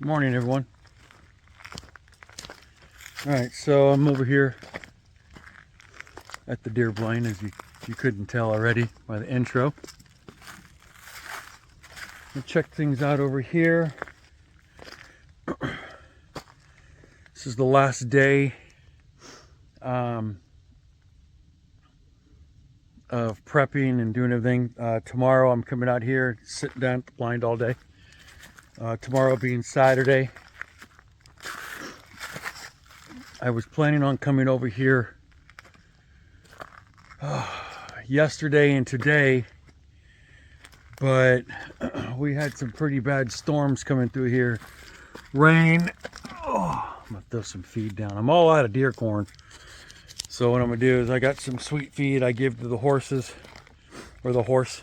Good morning, everyone. All right, so I'm over here at the deer blind, as you couldn't tell already by the intro. We'll check things out over here. This is the last day of prepping and doing everything. Tomorrow I'm coming out here, sitting down at the blind all day. Tomorrow being Saturday. I was planning on coming over here yesterday and today, but we had some pretty bad storms coming through here. Rain. Oh, I'm gonna throw some feed down. I'm all out of deer corn. So what I'm gonna do is I got some sweet feed I give to the horses, or the horse.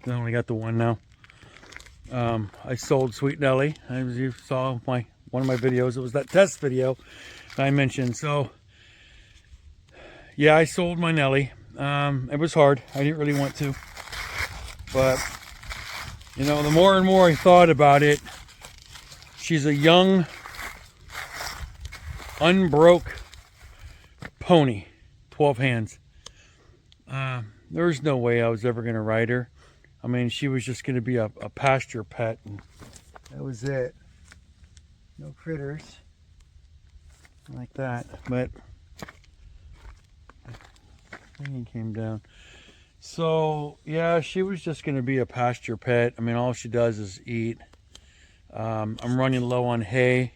I only got the one now. I sold Sweet Nelly, as you saw one of my videos. It was that test video I mentioned. So yeah, I sold my Nelly. It was hard. I didn't really want to, but you know, the more and more I thought about it, she's a young, unbroke pony, 12 hands. There was no way I was ever going to ride her. I mean, she was just going to be a pasture pet, and that was it. No critters like that. But thing came down. So yeah, she was just going to be a pasture pet. I mean, all she does is eat. I'm running low on hay.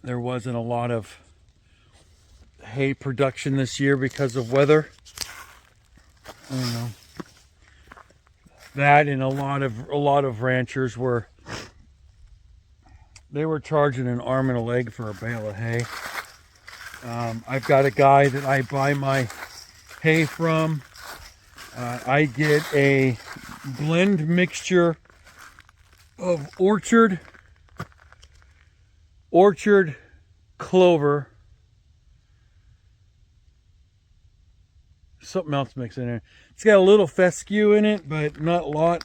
There wasn't a lot of hay production this year because of weather. I don't know. That, and a lot of ranchers were charging an arm and a leg for a bale of hay. I've got a guy that I buy my hay from. I get a blend mixture of orchard, clover, something else mixed in there. It's got a little fescue in it, but not a lot.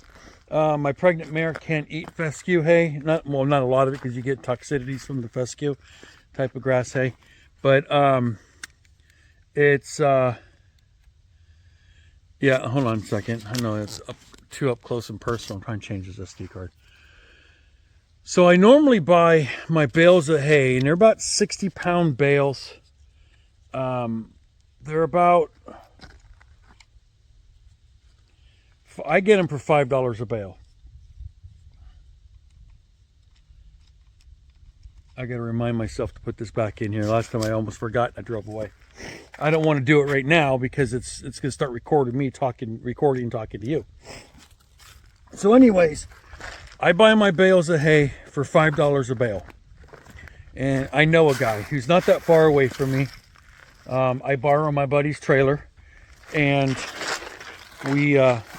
My pregnant mare can't eat fescue hay. Not a lot of it, because you get toxicities from the fescue type of grass hay. But it's yeah. Hold on a second. I know it's too up close and personal. I'm trying to change this SD card. So I normally buy my bales of hay, and they're about 60-pound bales. They're about, I get them for $5 a bale. I got to remind myself to put this back in here. Last time I almost forgot and I drove away. I don't want to do it right now because it's going to start recording me talking to you. So anyways, I buy my bales of hay for $5 a bale. And I know a guy who's not that far away from me. I borrow my buddy's trailer, and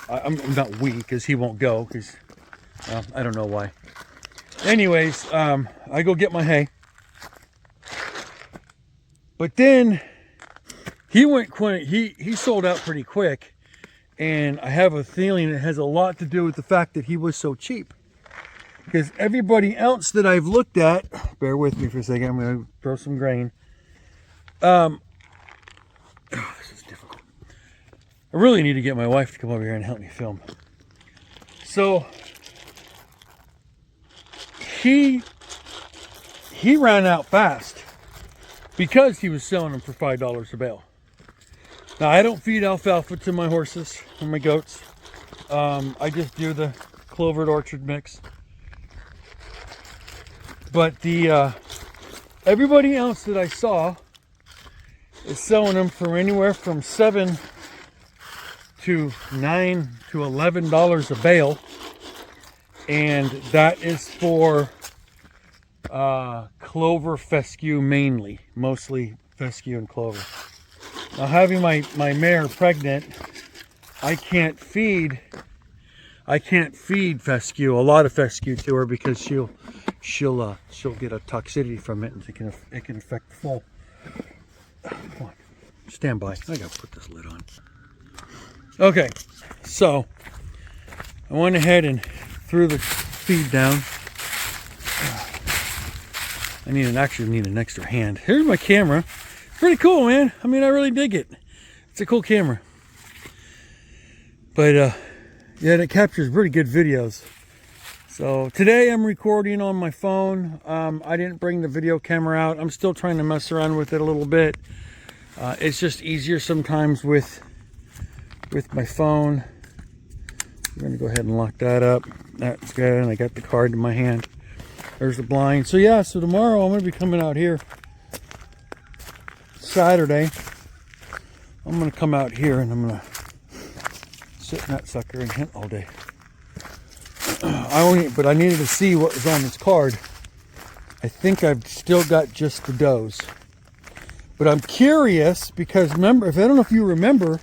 I'm not we, because he won't go, because I don't know why. Anyways, I go get my hay, but then he sold out pretty quick, and I have a feeling it has a lot to do with the fact that he was so cheap. Because everybody else that I've looked at, bear with me for a second, I'm going to throw some grain. This is difficult. I really need to get my wife to come over here and help me film. So he ran out fast because he was selling them for $5 a bale. Now, I don't feed alfalfa to my horses or my goats. I just do the clovered orchard mix. But everybody else that I saw is selling them for anywhere from $7 to $9 to $11 a bale, and that is for clover, fescue mainly, mostly fescue and clover. Now, having my mare pregnant, I can't feed fescue, a lot of fescue to her, because she'll get a toxicity from it, and it can affect the foal. Come on, stand by. I gotta put this lid on. Okay, so I went ahead and threw the feed down. Actually need an extra hand. Here's my camera. Pretty cool, man. I mean, I really dig it. It's a cool camera. But yeah, it captures pretty good videos. So today I'm recording on my phone. I didn't bring the video camera out. I'm still trying to mess around with it a little bit. It's just easier sometimes with my phone. I'm gonna go ahead and lock that up. That's good. And I got the card in my hand. There's the blind. So yeah, so tomorrow I'm gonna be coming out here. Saturday, I'm gonna come out here and I'm gonna sit in that sucker and hunt all day. But I needed to see what was on this card. I think I've still got just the does. But I'm curious because remember, I don't know if you remember,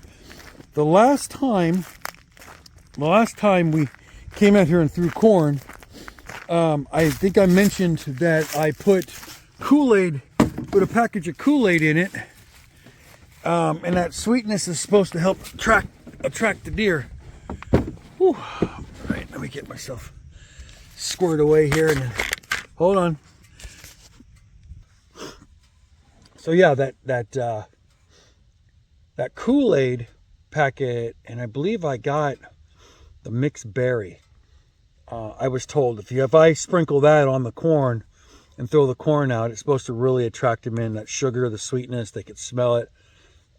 the last time we came out here and threw corn, I think I mentioned that I put a package of Kool-Aid in it, and that sweetness is supposed to help attract the deer. Whew. All right, let me get myself squared away here and then, hold on. So yeah, that Kool-Aid packet, and I believe I got the mixed berry. I was told if I sprinkle that on the corn and throw the corn out, it's supposed to really attract them in, that sugar, the sweetness, they could smell it.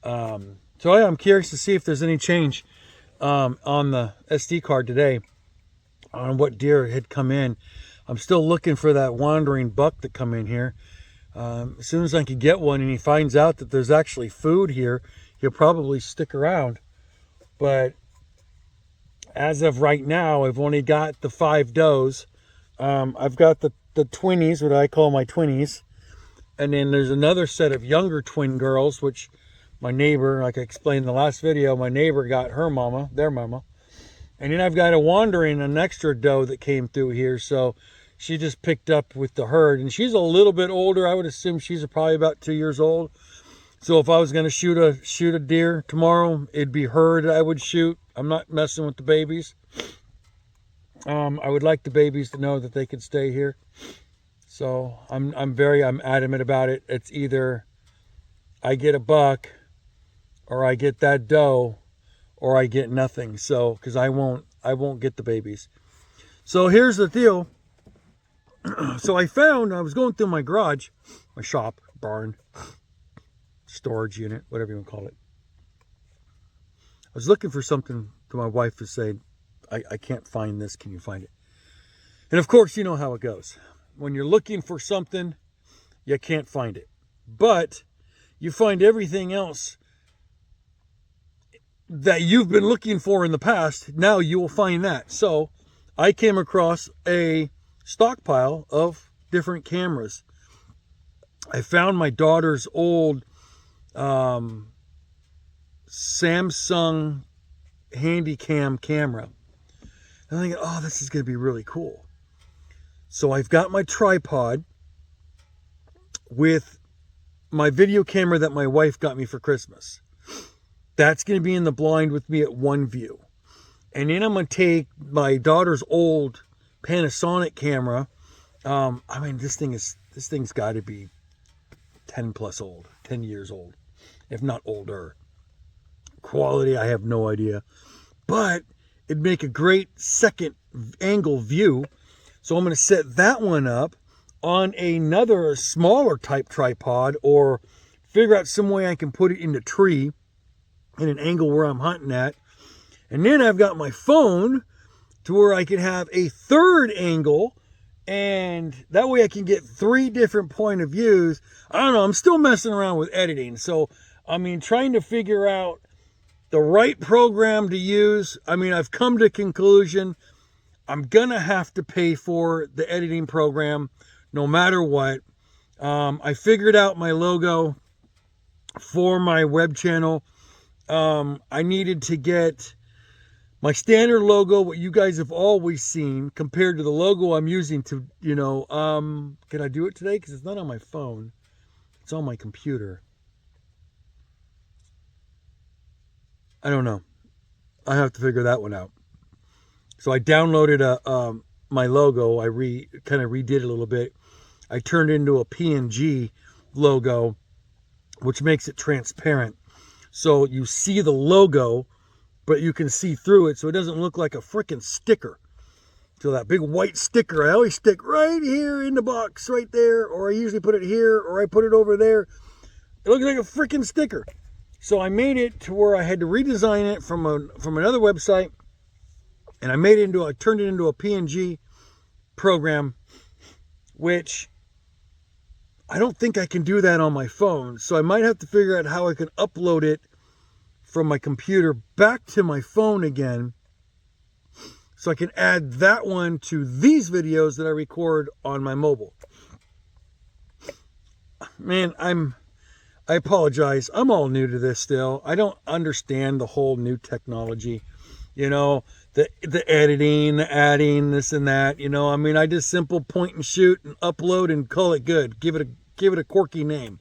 So yeah, I'm curious to see if there's any change on the SD card today on what deer had come in. I'm still looking for that wandering buck to come in here. As soon as I can get one and he finds out that there's actually food here, he'll probably stick around. But as of right now, I've only got the 5 does. I've got the twinnies, what I call my twinnies. And then there's another set of younger twin girls, which my neighbor, like I explained in the last video, my neighbor got her mama, their mama. And then I've got an extra doe that came through here. So she just picked up with the herd. And she's a little bit older. I would assume she's probably about 2 years old. So if I was going to shoot a deer tomorrow, it'd be her that I would shoot. I'm not messing with the babies. I would like the babies to know that they could stay here. So I'm adamant about it. It's either I get a buck, or I get that doe, or I get nothing. So because I won't get the babies. So here's the deal. So I was going through my garage, my shop, barn, storage unit, whatever you want to call it. I was looking for something to my wife to say, I can't find this, can you find it? And of course, you know how it goes. When you're looking for something, you can't find it. But you find everything else that you've been looking for in the past, now you will find that. So I came across a stockpile of different cameras. I found my daughter's old Samsung Handycam camera. And I'm thinking, oh, this is going to be really cool. So I've got my tripod with my video camera that my wife got me for Christmas. That's going to be in the blind with me at one view. And then I'm going to take my daughter's old Panasonic camera. I mean, this thing's got to be 10 years old, if not older. Quality, I have no idea. But it'd make a great second angle view. So I'm going to set that one up on another smaller type tripod, or figure out some way I can put it in the tree in an angle where I'm hunting at. And then I've got my phone to where I can have a third angle, and that way I can get 3 different point of views. I don't know, I'm still messing around with editing. So, I mean, trying to figure out the right program to use. I mean, I've come to a conclusion. I'm gonna have to pay for the editing program no matter what. I figured out my logo for my web channel. I needed to get my standard logo, what you guys have always seen, compared to the logo I'm using to, can I do it today? Because it's not on my phone. It's on my computer. I don't know. I have to figure that one out. So I downloaded my logo. I kind of redid it a little bit. I turned it into a PNG logo, which makes it transparent. So you see the logo, but you can see through it, so it doesn't look like a freaking sticker. So that big white sticker, I always stick right here in the box, right there, or I usually put it here, or I put it over there. It looks like a freaking sticker. So I made it to where I had to redesign it from another website, and I turned it into a PNG program, which I don't think I can do that on my phone. So I might have to figure out how I can upload it from my computer back to my phone again, so I can add that one to these videos that I record on my mobile. Man, I apologize. I'm all new to this still. I don't understand the whole new technology. You know, the editing, the adding, this and that. You know, I mean, I just simple point and shoot and upload and call it good. Give it a quirky name.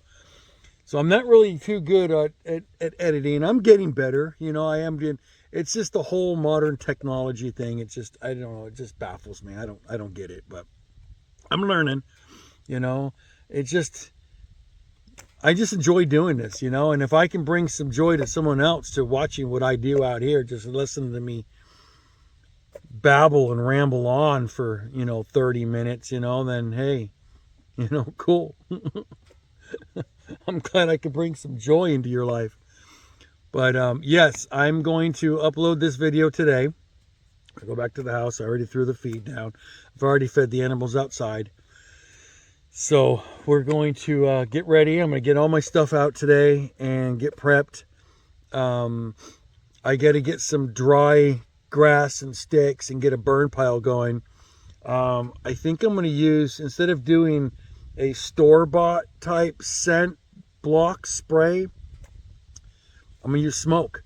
So I'm not really too good at editing. I'm getting better. You know, I am doing. It's just the whole modern technology thing. It's just, I don't know, it just baffles me. I don't get it, but I'm learning, you know. It's just, I just enjoy doing this, you know. And if I can bring some joy to someone else to watching what I do out here, just listen to me babble and ramble on for, 30 minutes, then hey, cool. I'm glad I could bring some joy into your life. But yes, I'm going to upload this video today. I go back to the house. I already threw the feed down. I've already fed the animals outside. So we're going to get ready. I'm going to get all my stuff out today and get prepped. I got to get some dry grass and sticks and get a burn pile going. I think I'm going to use, instead of doing a store-bought type scent block spray, I'm going to use smoke.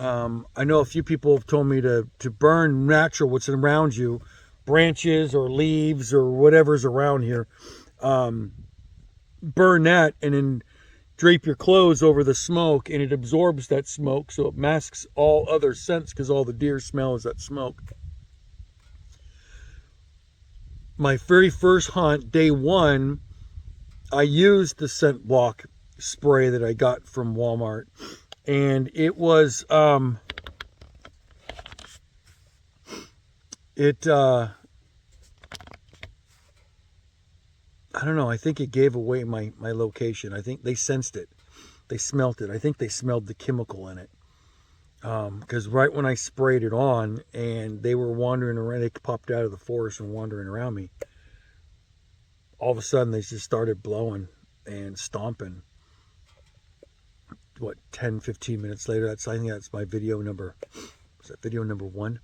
I know a few people have told me to burn natural, what's around you, branches or leaves or whatever's around here. Burn that and then drape your clothes over the smoke, and it absorbs that smoke, so it masks all other scents because all the deer smell is that smoke. My very first hunt, day one, I used the scent block spray that I got from Walmart, and it was I don't know, I think it gave away my location. I think they sensed it, they smelt it. I think they smelled the chemical in it, because right when I sprayed it on and they were wandering around, they popped out of the forest and wandering around me, all of a sudden they just started blowing and stomping. What, 10-15 minutes later, I think that's my video number, was that video number 1?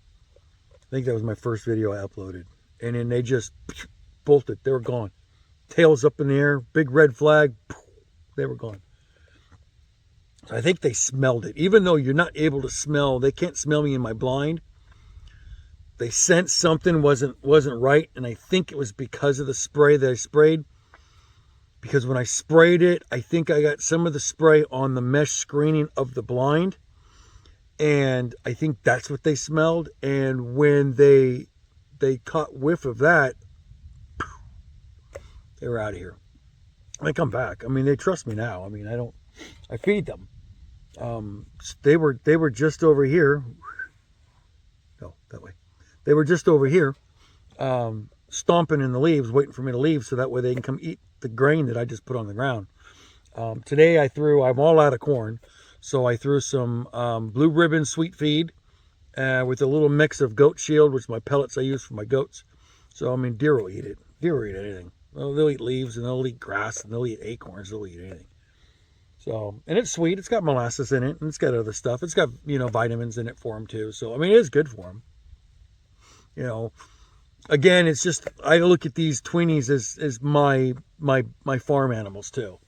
I think that was my first video I uploaded. And then they just bolted. They were gone. Tails up in the air, big red flag, they were gone. So I think they smelled it. Even though you're not able to smell, they can't smell me in my blind. They sensed something wasn't right, and I think it was because of the spray that I sprayed. Because when I sprayed it, I think I got some of the spray on the mesh screening of the blind. And I think that's what they smelled. And when they caught whiff of that, they were out of here. They come back. I mean, they trust me now. I mean, I feed them. They were just over here. No, that way. They were just over here, stomping in the leaves, waiting for me to leave so that way they can come eat the grain that I just put on the ground. Today I'm all out of corn, so I threw some blue ribbon sweet feed with a little mix of goat shield, which is my pellets I use for my goats. So I mean, deer will eat it. Deer will eat anything. Well, they'll eat leaves and they'll eat grass and they'll eat acorns. They'll eat anything. So, and it's sweet. It's got molasses in it and it's got other stuff. It's got, vitamins in it for them too. So I mean, it is good for them. Again, it's just, I look at these tweenies as my farm animals too.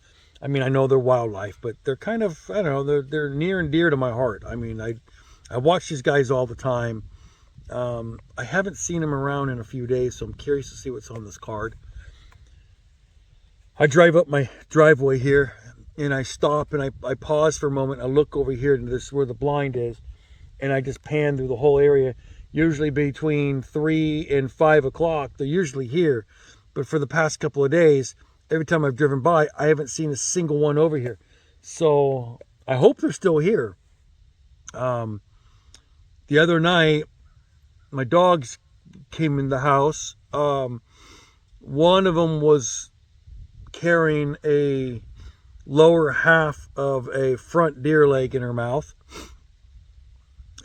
I mean, I know they're wildlife, but they're kind of, I don't know, they're near and dear to my heart. I mean, I watch these guys all the time. I haven't seen them around in a few days, so I'm curious to see what's on this card. I drive up my driveway here and I stop and I pause for a moment. I look over here and this is where the blind is, and I just pan through the whole area. Usually between 3 and 5 o'clock, they're usually here. But for the past couple of days, every time I've driven by, I haven't seen a single one over here. So I hope they're still here. The other night, my dogs came in the house. One of them was carrying a lower half of a front deer leg in her mouth,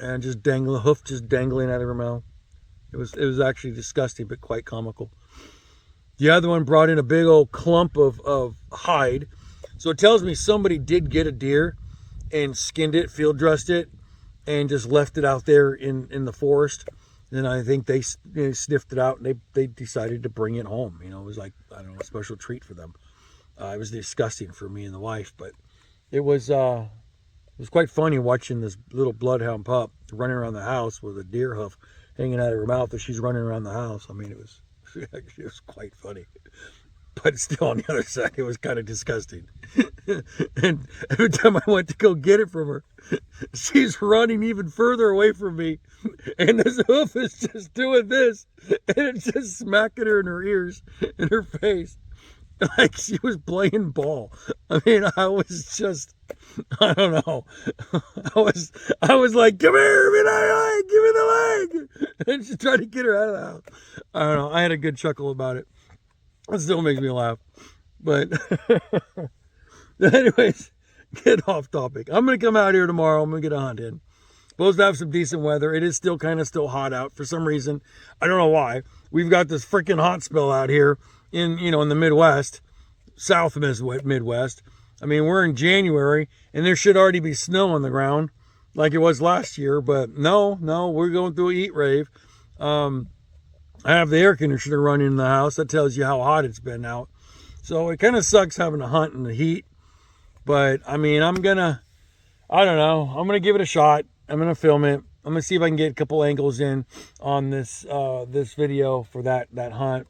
and just dangling, hoof just dangling out of her mouth. It was actually disgusting, but quite comical. The other one brought in a big old clump of hide. So it tells me somebody did get a deer and skinned it, field dressed it, and just left it out there in the forest. And I think they sniffed it out, and they decided to bring it home. You know, it was like, I don't know, a special treat for them. It was disgusting for me and the wife, but it was quite funny watching this little bloodhound pup running around the house with a deer hoof hanging out of her mouth as she's running around the house. I mean, it was quite funny. But still, on the other side, it was kind of disgusting. And every time I went to go get it from her, she's running even further away from me. And this hoof is just doing this. And it's just smacking her in her ears, in her face. Like she was playing ball. I mean, I was just, I don't know. I was like, come here, give me the leg. And she tried to get her out of the house. I don't know. I had a good chuckle about it. It still makes me laugh. But anyways, get off topic. I'm going to come out here tomorrow. I'm going to get a hunt in. Supposed to have some decent weather. It is still hot out for some reason. I don't know why. We've got this freaking hot spell out here in the Midwest, South Midwest. I mean, we're in January and there should already be snow on the ground like it was last year, but no, we're going through a heat rave. I have the air conditioner running in the house. That tells you how hot it's been out. So it kind of sucks having to hunt in the heat, but I mean, I don't know. I'm going to give it a shot. I'm going to film it. I'm going to see if I can get a couple angles in on this video for that hunt.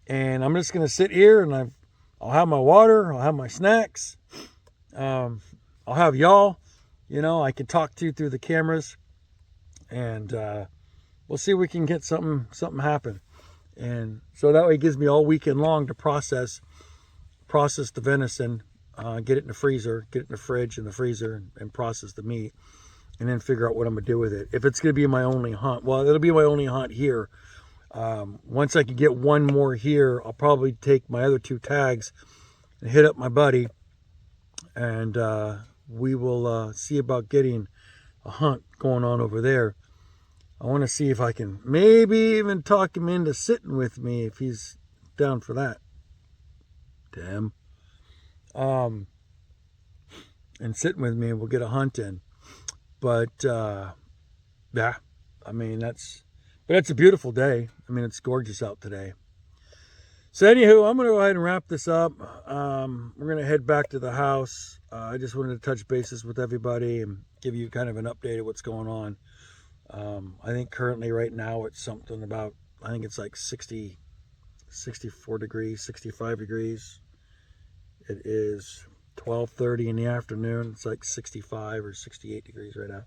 And I'm just going to sit here and I'll have my water. I'll have my snacks. I'll have y'all, I can talk to through the cameras, and we'll see if we can get something happen. And so that way it gives me all weekend long to process the venison, get it in the freezer, get it in the fridge and the freezer, and process the meat, and then figure out what I'm going to do with it. If it's going to be my only hunt, well, it'll be my only hunt here. Once I can get one more here, I'll probably take my other 2 tags and hit up my buddy, and we will see about getting a hunt going on over there. I want to see if I can maybe even talk him into sitting with me if he's down for that. Damn. And sitting with me, and we'll get a hunt in. But yeah, I mean, it's a beautiful day. I mean, it's gorgeous out today. So anywho, I'm going to go ahead and wrap this up. We're going to head back to the house. I just wanted to touch bases with everybody and give you kind of an update of what's going on. I think currently right now it's something about, I think it's like 64 degrees, 65 degrees. It is 12:30 in the afternoon. It's like 65 or 68 degrees right now.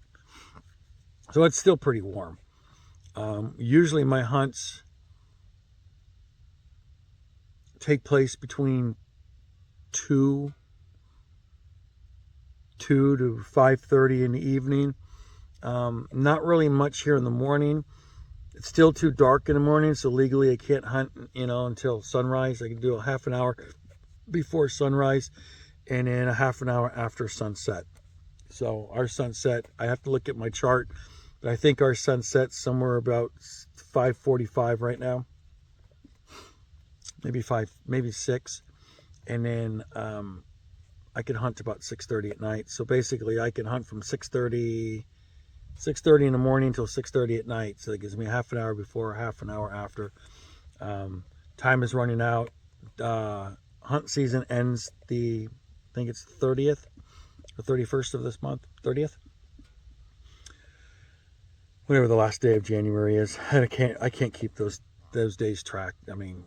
So it's still pretty warm. Usually my hunts take place between 2 to 5:30 in the evening. Not really much here in the morning. It's still too dark in the morning, so legally I can't hunt, until sunrise. I can do a half an hour before sunrise and then a half an hour after sunset. So our sunset, I have to look at my chart, but I think our sunset's somewhere about 5:45 right now. Maybe 6. And then I can hunt about 6:30 at night. So basically I can hunt from 6:30 in the morning until 6:30 at night. So that gives me half an hour before, half an hour after. Time is running out. Hunt season ends I think it's 30th or 31st of this month. 30th? Whatever the last day of January is. I can't keep those days tracked. I mean,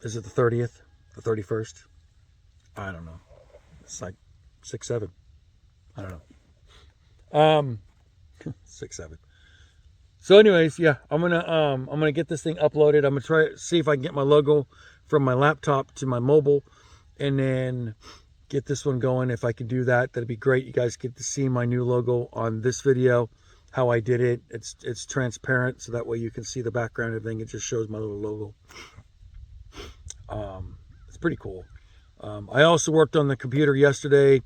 is it the 30th? The 31st? I don't know. It's like 6, 7. I don't know. 6, 7. So anyways, yeah, I'm gonna get this thing uploaded. I'm gonna try to see if I can get my logo from my laptop to my mobile, and then get this one going. If I could do that, that'd be great. You guys get to see my new logo on this video, how I did it. It's transparent, so that way you can see the background and everything. It just shows my little logo. It's pretty cool. I also worked on the computer yesterday,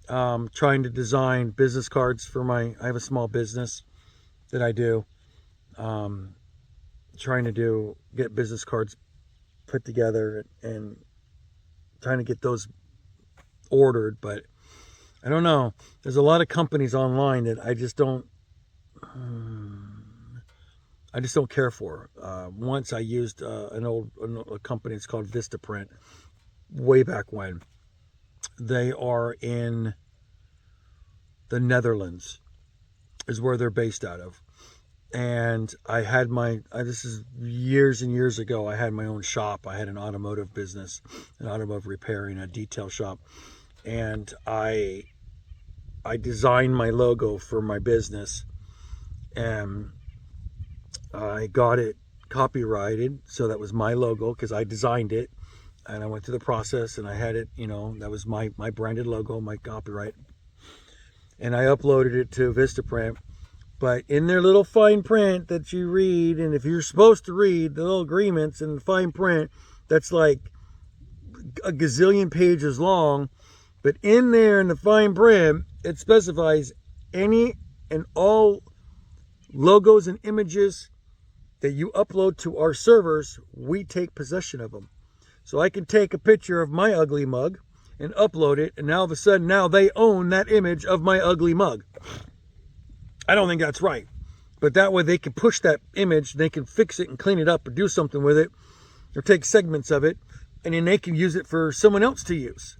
trying to design business cards for I have a small business that I do. Trying to get business cards put together and trying to get those ordered, but I don't know. There's a lot of companies online that I just don't care for. Once I used a company, it's called Vistaprint, way back when. They are in the Netherlands, is where they're based out of. And I had this is years and years ago, I had my own shop. I had an automotive business, an automotive repairing, a detail shop. And I designed my logo for my business, and I got it copyrighted. So that was my logo because I designed it, and I went through the process, and I had it, that was my branded logo, my copyright. And I uploaded it to Vistaprint. But in their little fine print that you read, and if you're supposed to read the little agreements in the fine print, that's like a gazillion pages long. But in there in the fine print, it specifies any and all logos and images that you upload to our servers, we take possession of them. So I can take a picture of my ugly mug and upload it, and now all of a sudden, now they own that image of my ugly mug. I don't think that's right. But that way they can push that image, they can fix it and clean it up or do something with it, or take segments of it, and then they can use it for someone else to use.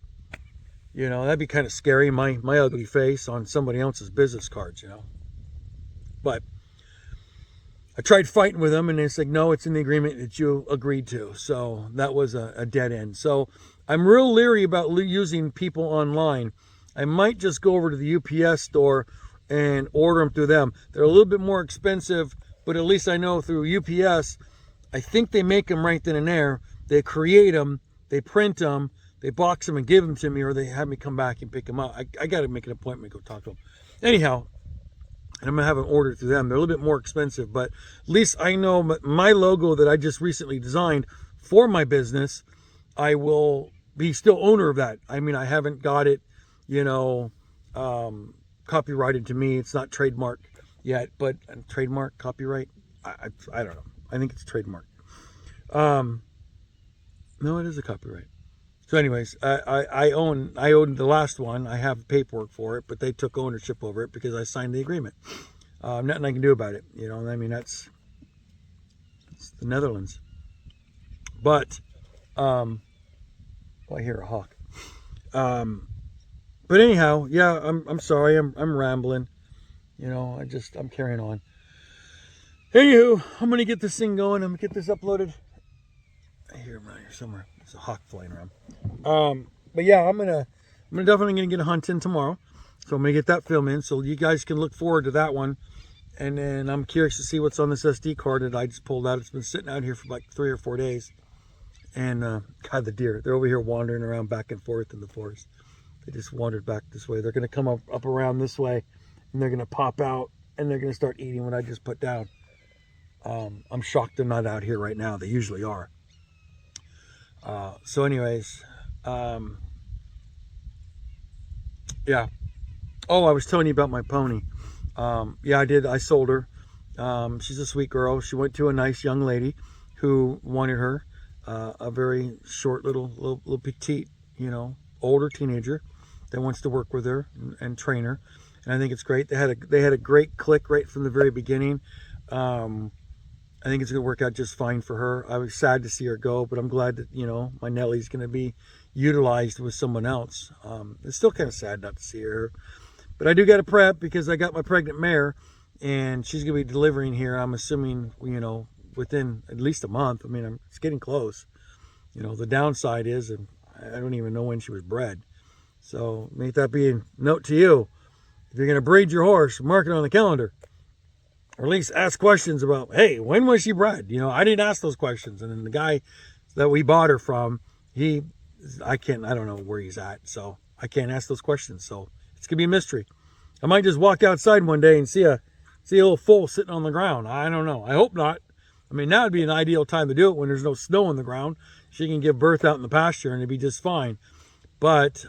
That'd be kind of scary, my ugly face on somebody else's business cards, But I tried fighting with them, and they said, no, it's in the agreement that you agreed to. So that was a dead end. So I'm real leery about using people online. I might just go over to the UPS store and order them through them. They're a little bit more expensive, but at least I know through UPS, I think they make them right then and there. They create them, they print them, they box them and give them to me, or they have me come back and pick them up. I got to make an appointment, go talk to them. Anyhow, and I'm going to have an order through them. They're a little bit more expensive, but at least I know my logo that I just recently designed for my business, I will be still owner of that. I mean, I haven't got it, copyrighted to me. It's not trademark yet, but trademark, copyright, I don't know. I think it's trademark. No, it is a copyright. So anyways, I own the last one. I have paperwork for it, but they took ownership over it because I signed the agreement. Nothing I can do about it. I mean, it's the Netherlands. But I hear a hawk. But anyhow, yeah, I'm sorry, I'm rambling. I'm carrying on. Anywho, I'm gonna get this thing going. I'm gonna get this uploaded. I hear him around here somewhere. There's a hawk flying around. But yeah, I'm definitely gonna get a hunt in tomorrow. So I'm gonna get that film in, so you guys can look forward to that one. And then I'm curious to see what's on this SD card that I just pulled out. It's been sitting out here for like 3 or 4 days. And God, the deer, they're over here wandering around back and forth in the forest. They just wandered back this way. They're going to come up around this way, and they're going to pop out, and they're going to start eating what I just put down. I'm shocked they're not out here right now. They usually are. So anyways, yeah. Oh, I was telling you about my pony. Yeah, I did. I sold her. She's a sweet girl. She went to a nice young lady who wanted her. A very short little petite, older teenager that wants to work with her and train her, and I think it's great. They had a great click right from the very beginning. I think it's gonna work out just fine for her. I was sad to see her go, but I'm glad that my Nellie's gonna be utilized with someone else. It's still kind of sad not to see her, but I do got to prep because I got my pregnant mare, and she's gonna be delivering here. I'm assuming within at least a month. I mean, it's getting close. The downside is, and I don't even know when she was bred. So make that be a note to you. If you're going to breed your horse, mark it on the calendar. Or at least ask questions about, hey, when was she bred? I didn't ask those questions. And then the guy that we bought her from, I don't know where he's at, so I can't ask those questions. So it's gonna be a mystery. I might just walk outside one day and see a little foal sitting on the ground. I don't know. I hope not. I mean, now would be an ideal time to do it when there's no snow on the ground. She can give birth out in the pasture and it'd be just fine. But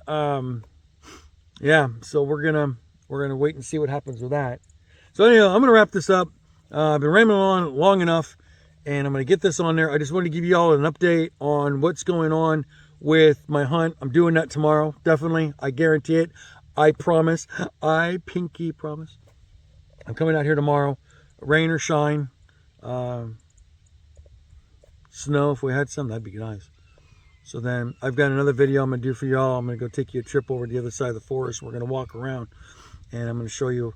yeah, so we're gonna wait and see what happens with that. So anyhow, I'm gonna wrap this up. I've been rambling on long enough, and I'm gonna get this on there. I just wanted to give you all an update on what's going on with my hunt. I'm doing that tomorrow, definitely. I guarantee it. I promise. I pinky promise. I'm coming out here tomorrow, rain or shine. Snow, if we had some, that'd be nice. So then I've got another video I'm gonna do for y'all. I'm gonna go take you a trip over to the other side of the forest. We're gonna walk around, and I'm gonna show you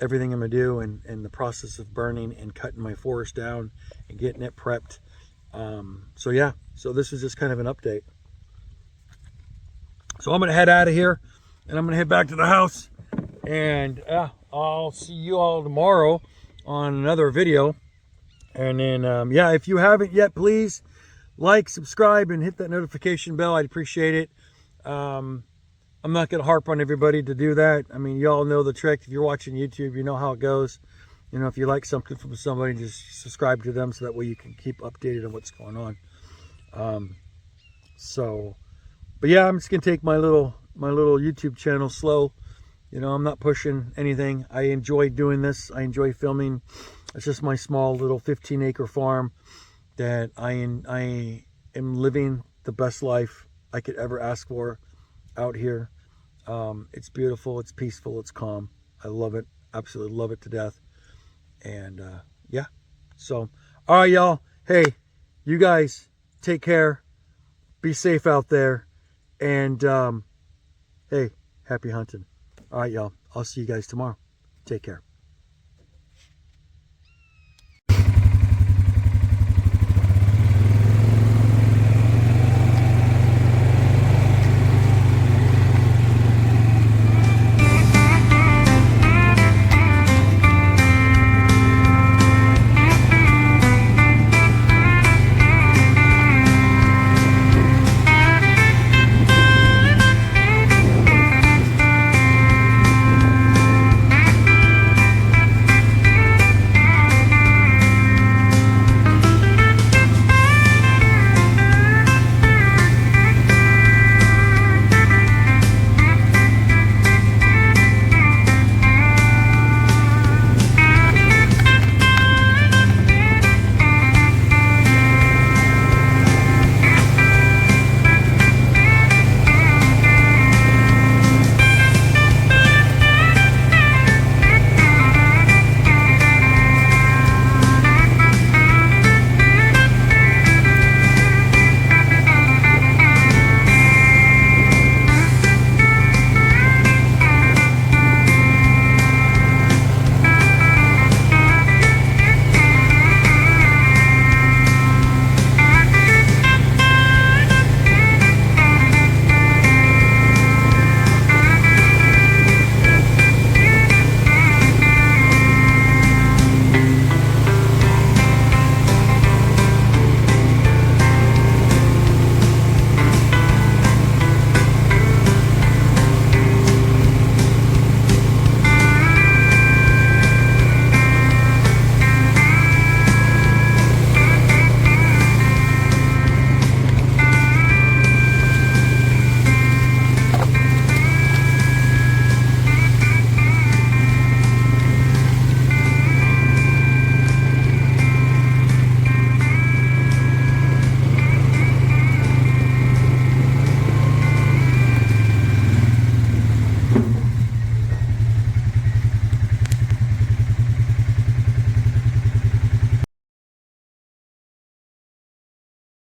everything I'm gonna do and the process of burning and cutting my forest down and getting it prepped. So yeah, so this is just kind of an update. So I'm gonna head out of here, and I'm gonna head back to the house, and I'll see you all tomorrow on another video. And then yeah, if you haven't yet, please like, subscribe, and hit that notification bell. I'd appreciate it. I'm not gonna harp on everybody to do that. I mean, y'all know the trick. If you're watching YouTube, you know how it goes. You know, if you like something from somebody, just subscribe to them, so that way you can keep updated on what's going on. But yeah, I'm just gonna take my little YouTube channel slow. You know, I'm not pushing anything. I enjoy doing this. I enjoy filming. It's just my small little 15-acre farm that I am living the best life I could ever ask for out here. It's beautiful. It's peaceful. It's calm. I love it. Absolutely love it to death. And yeah. So, all right, y'all. Hey, you guys take care. Be safe out there. And hey, happy hunting. All right, y'all. I'll see you guys tomorrow. Take care.